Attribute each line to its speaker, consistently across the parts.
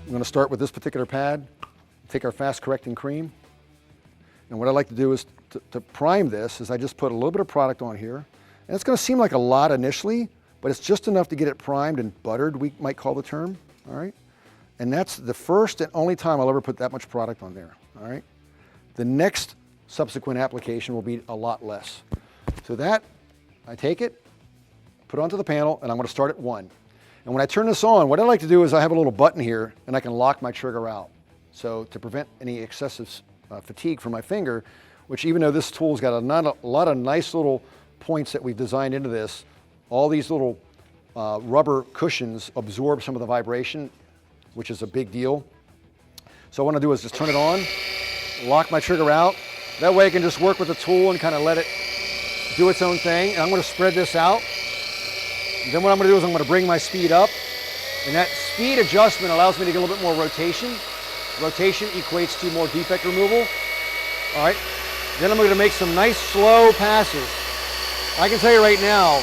Speaker 1: I'm going to start with this particular pad, take our fast correcting cream. And what I like to do is to prime this is I just put a little bit of product on here. And it's going to seem like a lot initially, but it's just enough to get it primed and buttered, we might call the term, all right? And that's the first and only time I'll ever put that much product on there, all right? The next subsequent application will be a lot less. So that, I take it, put it onto the panel, and I'm going to start at 1. And when I turn this on, what I like to do is I have a little button here, and I can lock my trigger out. So to prevent any excessive fatigue from my finger, which even though this tool's got a lot of nice little points that we've designed into this, all these little rubber cushions absorb some of the vibration, which is a big deal. So what I want to do is just turn it on, lock my trigger out. That way I can just work with the tool and kind of let it do its own thing. And I'm going to spread this out. And then what I'm going to do is I'm going to bring my speed up. And that speed adjustment allows me to get a little bit more rotation. Rotation equates to more defect removal. All right. Then I'm going to make some nice slow passes. I can tell you right now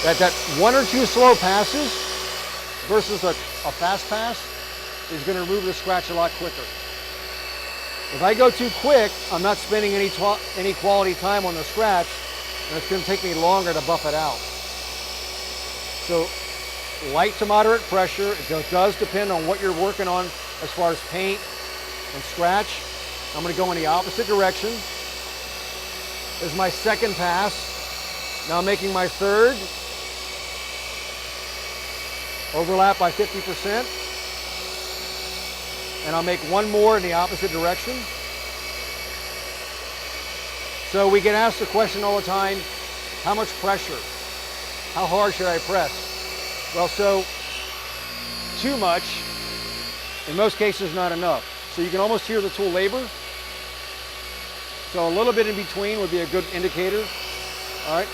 Speaker 1: that 1 or 2 slow passes versus a fast pass is going to remove the scratch a lot quicker. If I go too quick, I'm not spending any quality time on the scratch, and it's going to take me longer to buff it out. So light to moderate pressure. It does depend on what you're working on as far as paint and scratch. I'm going to go in the opposite direction. This is my second pass. Now I'm making my third. Overlap by 50%. And I'll make one more in the opposite direction. So we get asked the question all the time, how much pressure? How hard should I press? Well, so too much, in most cases not enough. So you can almost hear the tool labor. So a little bit in between would be a good indicator. All right.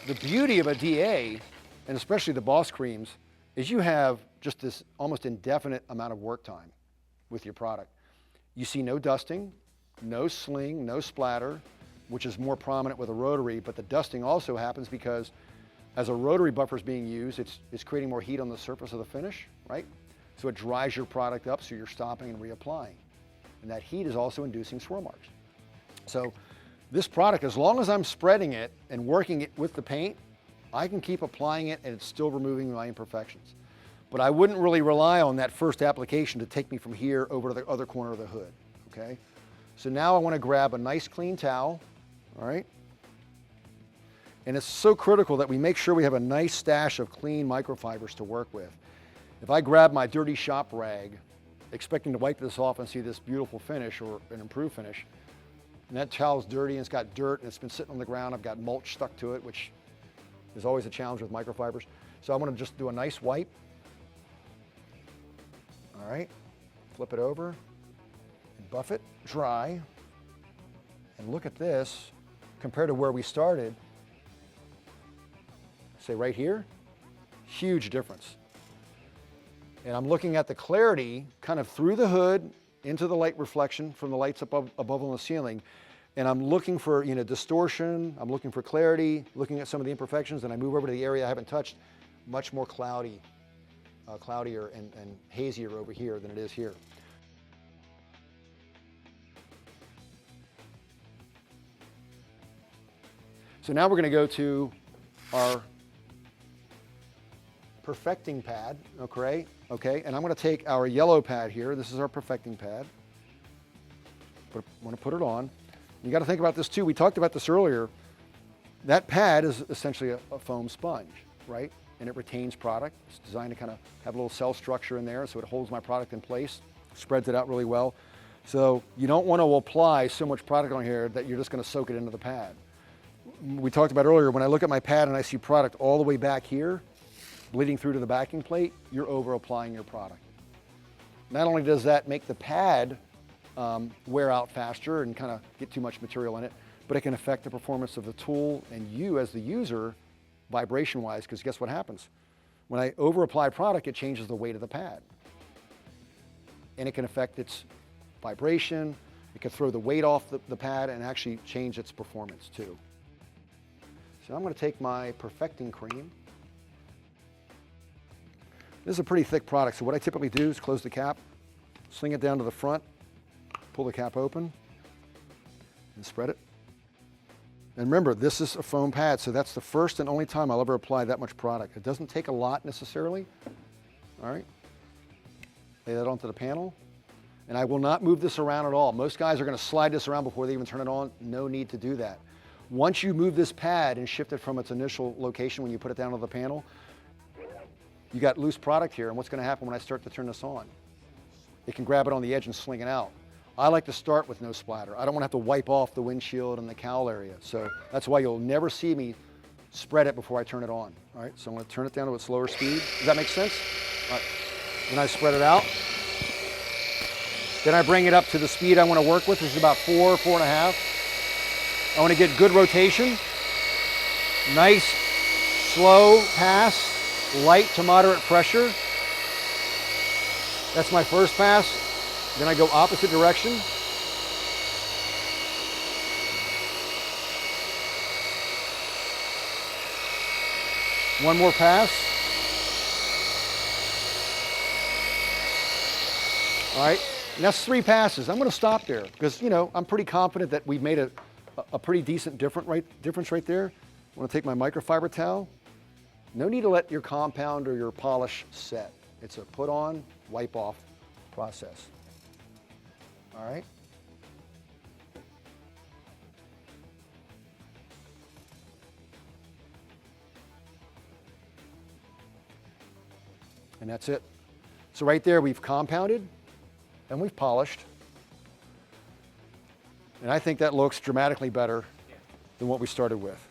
Speaker 1: The beauty of a DA, and especially the Boss creams, is you have just this almost indefinite amount of work time with your product. You see no dusting, no sling, no splatter, which is more prominent with a rotary, but the dusting also happens because as a rotary buffer is being used, it's creating more heat on the surface of the finish, right? So it dries your product up so you're stopping and reapplying. And that heat is also inducing swirl marks. So this product, as long as I'm spreading it and working it with the paint, I can keep applying it and it's still removing my imperfections. But I wouldn't really rely on that first application to take me from here over to the other corner of the hood, okay? So now I want to grab a nice clean towel, all right? And it's so critical that we make sure we have a nice stash of clean microfibers to work with. If I grab my dirty shop rag, expecting to wipe this off and see this beautiful finish or an improved finish, and that towel's dirty and it's got dirt and it's been sitting on the ground, I've got mulch stuck to it, which is always a challenge with microfibers. So I'm going to just do a nice wipe. All right, flip it over and buff it dry. And look at this compared to where we started. Say right here, huge difference. And I'm looking at the clarity kind of through the hood into the light reflection from the lights above on the ceiling. And I'm looking for, distortion, I'm looking for clarity, looking at some of the imperfections, and I move over to the area I haven't touched, much more cloudier and hazier over here than it is here. So now we're going to go to our perfecting pad, okay, and I'm going to take our yellow pad here. This is our perfecting pad. I'm going to put it on. You got to think about this too. We talked about this earlier. That pad is essentially a foam sponge, right? And it retains product. It's designed to kind of have a little cell structure in there so it holds my product in place, spreads it out really well. So you don't want to apply so much product on here that you're just going to soak it into the pad. We talked about earlier, when I look at my pad and I see product all the way back here, bleeding through to the backing plate, you're over applying your product. Not only does that make the pad wear out faster and kind of get too much material in it, but it can affect the performance of the tool and you as the user vibration-wise, because guess what happens? When I over-apply product, it changes the weight of the pad. And it can affect its vibration, it can throw the weight off the pad and actually change its performance too. So I'm going to take my perfecting cream. This is a pretty thick product, so what I typically do is close the cap, sling it down to the front, pull the cap open, and spread it. And remember, this is a foam pad, so that's the first and only time I'll ever apply that much product. It doesn't take a lot necessarily. All right, lay that onto the panel. And I will not move this around at all. Most guys are gonna slide this around before they even turn it on. No need to do that. Once you move this pad and shift it from its initial location when you put it down on the panel, you got loose product here, and what's gonna happen when I start to turn this on? It can grab it on the edge and sling it out. I like to start with no splatter. I don't wanna have to wipe off the windshield and the cowl area. So that's why you'll never see me spread it before I turn it on. All right, so I'm gonna turn it down to a slower speed. Does that make sense? All right, then I spread it out. Then I bring it up to the speed I want to work with, which is about 4, 4.5. I want to get good rotation. Nice, slow pass, light to moderate pressure. That's my first pass. Then I go opposite direction. One more pass. All right. And that's 3 passes. I'm going to stop there because, you know, I'm pretty confident that we've made a pretty decent difference right there. I'm going to take my microfiber towel. No need to let your compound or your polish set. It's a put on, wipe off process. All right. And that's it. So right there we've compounded and we've polished. And I think that looks dramatically better than what we started with.